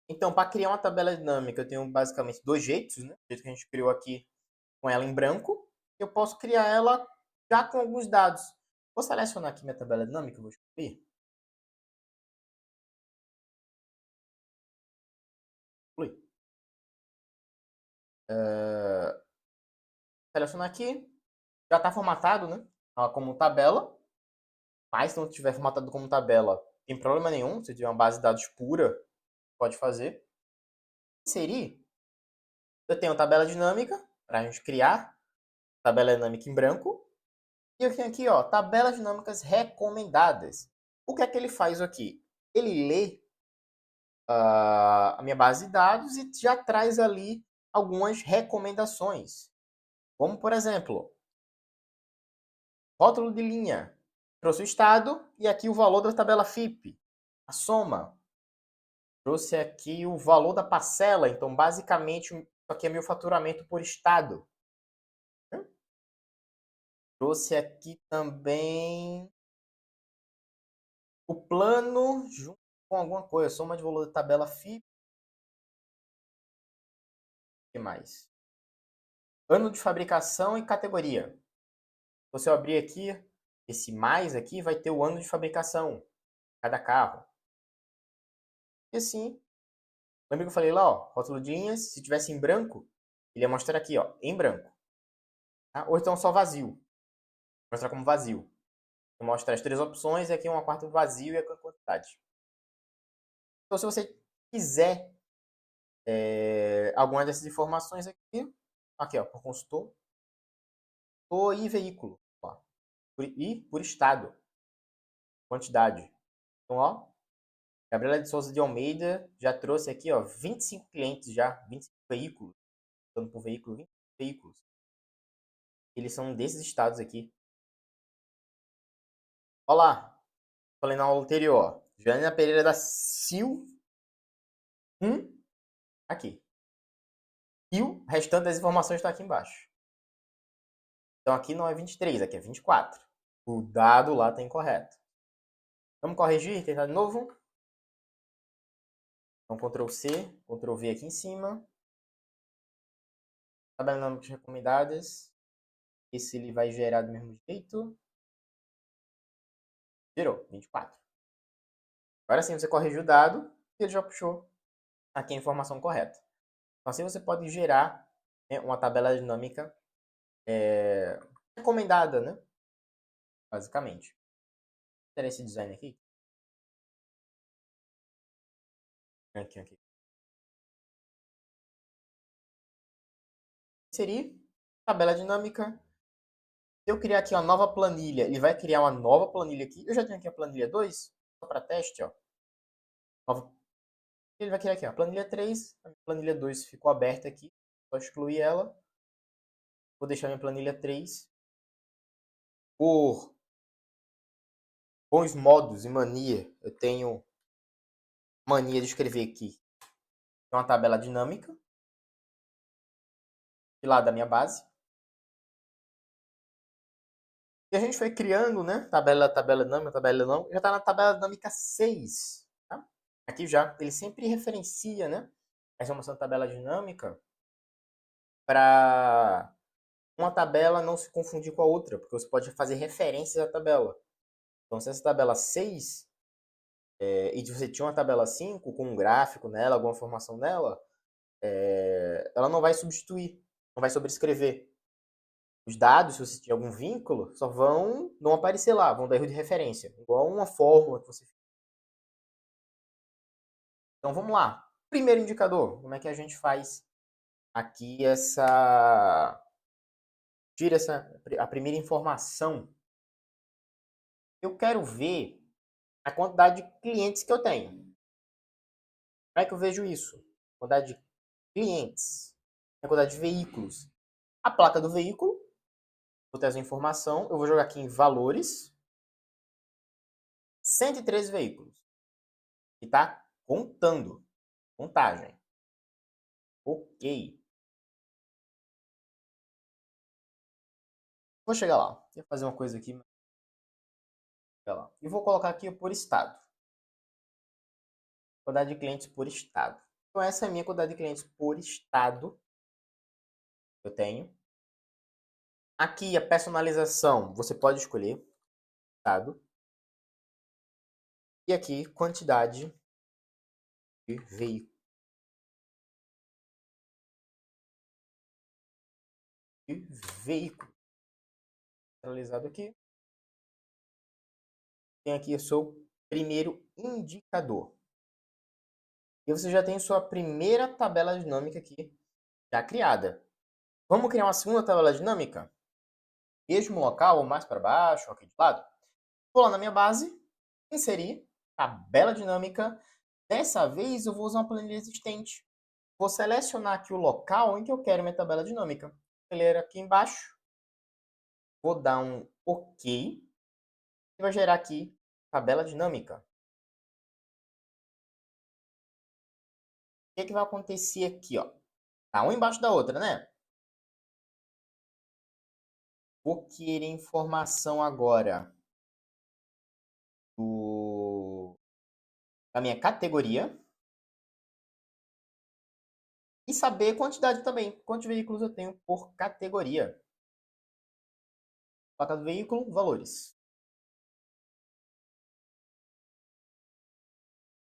Então, para criar uma tabela dinâmica, eu tenho basicamente dois jeitos, né? O jeito que a gente criou aqui com ela em branco. Eu posso criar ela já com alguns dados. Vou selecionar aqui minha tabela dinâmica, vou escolher. Selecionar aqui. Já está formatado, né? Como tabela. Mas se não tiver formatado como tabela, tem problema nenhum. Se tiver uma base de dados pura, pode fazer. Inserir. Eu tenho tabela dinâmica para a gente criar. Tabela dinâmica em branco. E eu tenho aqui, ó, tabelas dinâmicas recomendadas. O que é que ele faz aqui? Ele lê a minha base de dados e já traz ali algumas recomendações. Como, por exemplo, rótulo de linha. Trouxe o estado e aqui o valor da tabela FIP. A soma. Trouxe aqui o valor da parcela. Então, basicamente, isso aqui é meu faturamento por estado. Trouxe aqui também o plano junto com alguma coisa. Soma de valor da tabela FIP. O que mais? Ano de fabricação e categoria. Se eu abrir aqui, esse mais aqui vai ter o ano de fabricação. Cada carro. E assim, lembra que eu falei lá, ó, rótulo de linhas, se tivesse em branco, ele ia mostrar aqui, ó, em branco. Tá? Ou então só vazio. Mostrar como vazio. Mostra as três opções e aqui uma quarta vazio e a quantidade. Então, se você quiser alguma dessas informações aqui, ó, por consultor, e veículo, ó, por estado, quantidade. Então, ó, Gabriela de Souza de Almeida já trouxe aqui, ó, 25 clientes já, 25 veículos. Dando por veículo, 20 veículos. Eles são desses estados aqui. Olha lá, falei na aula anterior, Janaina Pereira da Sil, aqui. E o restante das informações está aqui embaixo. Então aqui não é 23, aqui é 24. O dado lá está incorreto. Vamos corrigir, tentar de novo. Então Ctrl C, Ctrl V aqui em cima. Tabela dinâmica recomendadas. Esse ele vai gerar do mesmo jeito. Gerou, 24. Agora sim você corrigiu o dado e ele já puxou aqui a informação correta. Então assim você pode gerar, né, uma tabela dinâmica recomendada, né? Basicamente. Será esse design aqui? Aqui. Inserir, tabela dinâmica. Se eu criar aqui uma nova planilha, ele vai criar uma nova planilha aqui. Eu já tenho aqui a planilha 2, só para teste, ó. Nova. Ele vai criar aqui, ó, planilha 3, a planilha 2 ficou aberta aqui. Só excluir ela. Vou deixar minha planilha 3. Por bons modos e mania, eu tenho mania de escrever aqui uma tabela dinâmica, de lá da minha base. E a gente foi criando, né? Tabela dinâmica, já está na tabela dinâmica 6. Tá? Aqui já, ele sempre referencia, né? A informação da tabela dinâmica para uma tabela não se confundir com a outra, porque você pode fazer referências à tabela. Então, se essa tabela 6 e você tinha uma tabela 5 com um gráfico nela, alguma informação nela, ela não vai substituir, não vai sobrescrever. Os dados, se você tiver algum vínculo, só vão não aparecer lá, vão dar erro de referência, igual uma fórmula que você. Então vamos lá. Primeiro indicador, como é que a gente faz aqui tira a primeira informação? Eu quero ver a quantidade de clientes que eu tenho. Como é que eu vejo isso? Quantidade de clientes, a quantidade de veículos. A placa do veículo, vou trazer a informação, eu vou jogar aqui em valores, 113 veículos. E está contando. Contagem. Ok. Vou chegar lá. Vou fazer uma coisa aqui. Lá. E vou colocar aqui por estado. Quantidade de clientes por estado. Então, essa é a minha quantidade de clientes por estado que eu tenho. Aqui, a personalização, você pode escolher estado. E aqui, quantidade de veículos. Personalizado aqui. Tem aqui o seu primeiro indicador. E você já tem sua primeira tabela dinâmica aqui já criada. Vamos criar uma segunda tabela dinâmica? Mesmo local, ou mais para baixo, ou aqui de lado. Vou lá na minha base, inserir, tabela dinâmica. Dessa vez eu vou usar uma planilha existente. Vou selecionar aqui o local em que eu quero minha tabela dinâmica. Vou ler aqui embaixo. Vou dar um OK. E vai gerar aqui tabela dinâmica. O que vai acontecer aqui, ó? Tá uma embaixo da outra, né? Vou querer informação agora da minha categoria. E saber a quantidade também. Quantos veículos eu tenho por categoria. Placa do veículo, valores.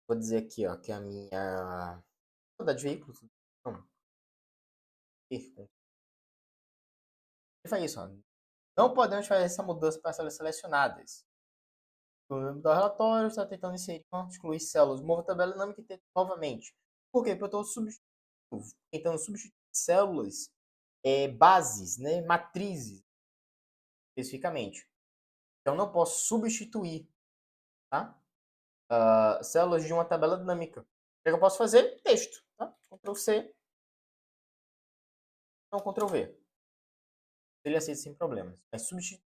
Vou dizer aqui, ó, que a minha quantidade de veículos. Não. Ele faz isso, ó. Não podemos fazer essa mudança para células selecionadas. O relatório está tentando inserir, excluir células. Mova a tabela dinâmica e tenta novamente. Por quê? Porque eu estou tentando substituir células, bases, né, matrizes, especificamente. Então, não posso substituir, tá? Células de uma tabela dinâmica. O que eu posso fazer? Texto. Tá? Ctrl C. Então, Ctrl V. Ele aceita sem problemas. Mas substituir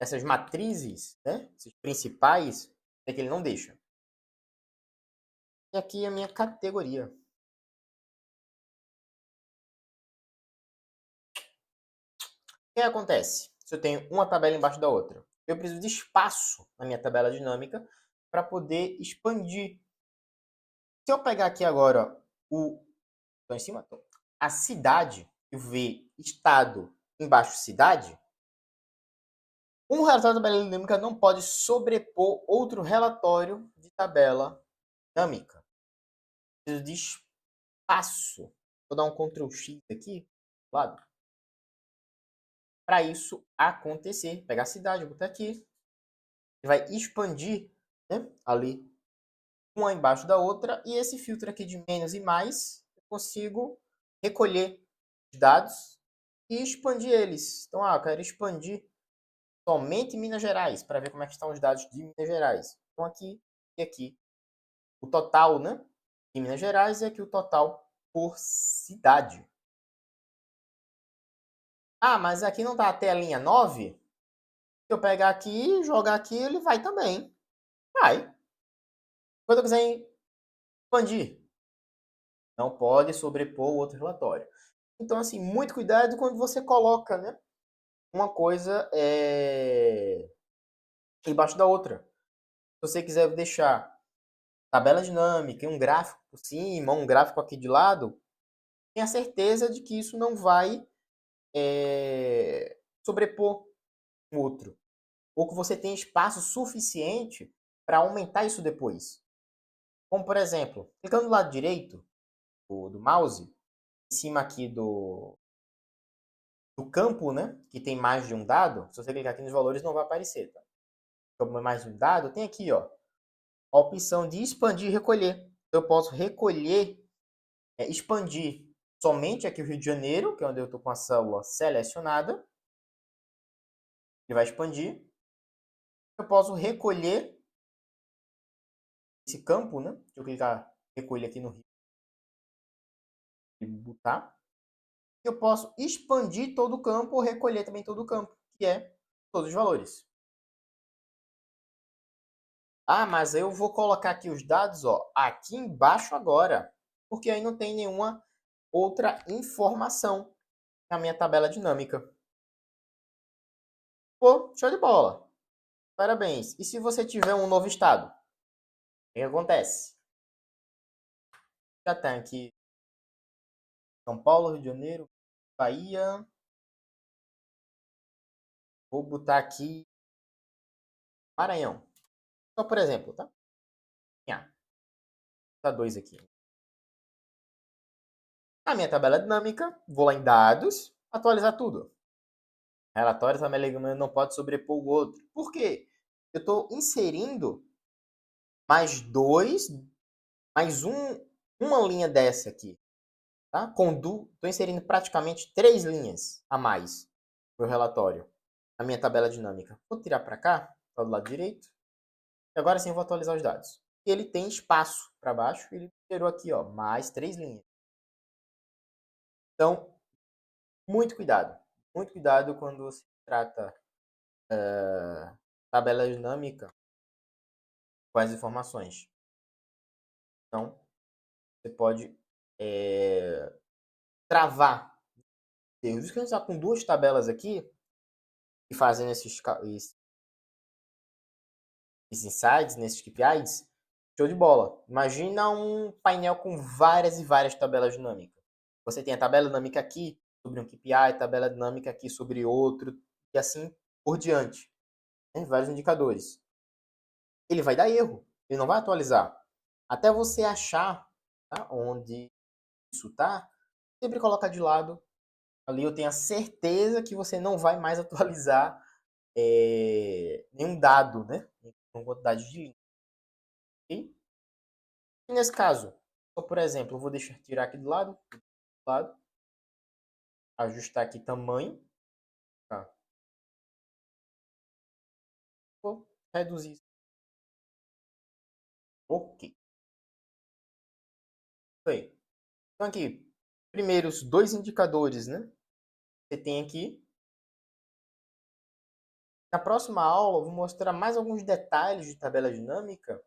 essas matrizes, né? Esses principais, é que ele não deixa. E aqui a minha categoria. O que acontece se eu tenho uma tabela embaixo da outra? Eu preciso de espaço na minha tabela dinâmica para poder expandir. Se eu pegar aqui agora Estou em cima? Tô. A cidade, eu ver estado embaixo cidade, um relatório de tabela dinâmica não pode sobrepor outro relatório de tabela dinâmica. Preciso de espaço. Vou dar um Ctrl X aqui, lado. Para isso acontecer, pegar a cidade, botar aqui, e vai expandir, né, ali uma embaixo da outra, e esse filtro aqui de menos e mais, eu consigo recolher os dados e expandir eles. Então, eu quero expandir somente Minas Gerais, para ver como é que estão os dados de Minas Gerais. Então, aqui e aqui. O total, né, de Minas Gerais e aqui o total por cidade. Ah, mas aqui não está até a linha 9? Se eu pegar aqui e jogar aqui, ele vai também. Vai. Quando eu quiser expandir, não pode sobrepor o outro relatório. Então, assim, muito cuidado quando você coloca, né, uma coisa embaixo da outra. Se você quiser deixar tabela dinâmica e um gráfico por cima, um gráfico aqui de lado, tenha certeza de que isso não vai sobrepor o outro. Ou que você tem espaço suficiente para aumentar isso depois. Como, por exemplo, clicando do lado direito do mouse, em cima aqui do campo, né, que tem mais de um dado, se você clicar aqui nos valores não vai aparecer. Tá? Como é mais de um dado, tem aqui ó, a opção de expandir e recolher. Eu posso recolher, expandir somente aqui o Rio de Janeiro, que é onde eu estou com a célula selecionada. Ele vai expandir. Eu posso recolher esse campo, né? Deixa eu clicar recolher aqui no Rio e botar. Eu posso expandir todo o campo ou recolher também todo o campo, que é todos os valores. Ah, mas eu vou colocar aqui os dados, ó, aqui embaixo agora, porque aí não tem nenhuma outra informação na minha tabela dinâmica. Pô, show de bola. Parabéns. E se você tiver um novo estado? O que acontece? Já tem aqui São Paulo, Rio de Janeiro, Bahia. Vou botar aqui Maranhão. Só por exemplo, tá? Ah, tá dois aqui. A minha tabela dinâmica, vou lá em dados, atualizar tudo. Relatórios, a minha não pode sobrepor o outro. Por quê? Eu estou inserindo mais dois, mais uma linha dessa aqui. Tá? Estou inserindo praticamente 3 linhas a mais no relatório. A minha tabela dinâmica. Vou tirar para cá, para do lado direito. E agora sim eu vou atualizar os dados. Ele tem espaço para baixo. Ele gerou aqui, ó, mais 3 linhas. Então, muito cuidado. Muito cuidado quando se trata tabela dinâmica com as informações. Então, você pode travar erros. Isso que a gente está com duas tabelas aqui e fazendo esses insights, nesses KPIs, show de bola. Imagina um painel com várias e várias tabelas dinâmicas. Você tem a tabela dinâmica aqui sobre um KPI, tabela dinâmica aqui sobre outro, e assim por diante. Né? Vários indicadores. Ele vai dar erro, ele não vai atualizar. Até você achar, tá, onde isso está, sempre coloca de lado. Ali eu tenho a certeza que você não vai mais atualizar nenhum dado, né? Com quantidade de linhas. Okay? E nesse caso, por exemplo, eu vou tirar aqui do lado, ajustar aqui tamanho, tá? Vou reduzir isso. Ok. Foi. Então aqui, primeiros dois indicadores, né? Você tem aqui. Na próxima aula, eu vou mostrar mais alguns detalhes de tabela dinâmica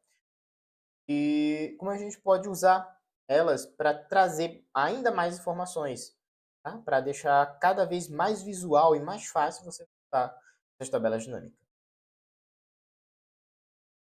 e como a gente pode usar elas para trazer ainda mais informações, tá? Para deixar cada vez mais visual e mais fácil você usar as tabelas dinâmicas.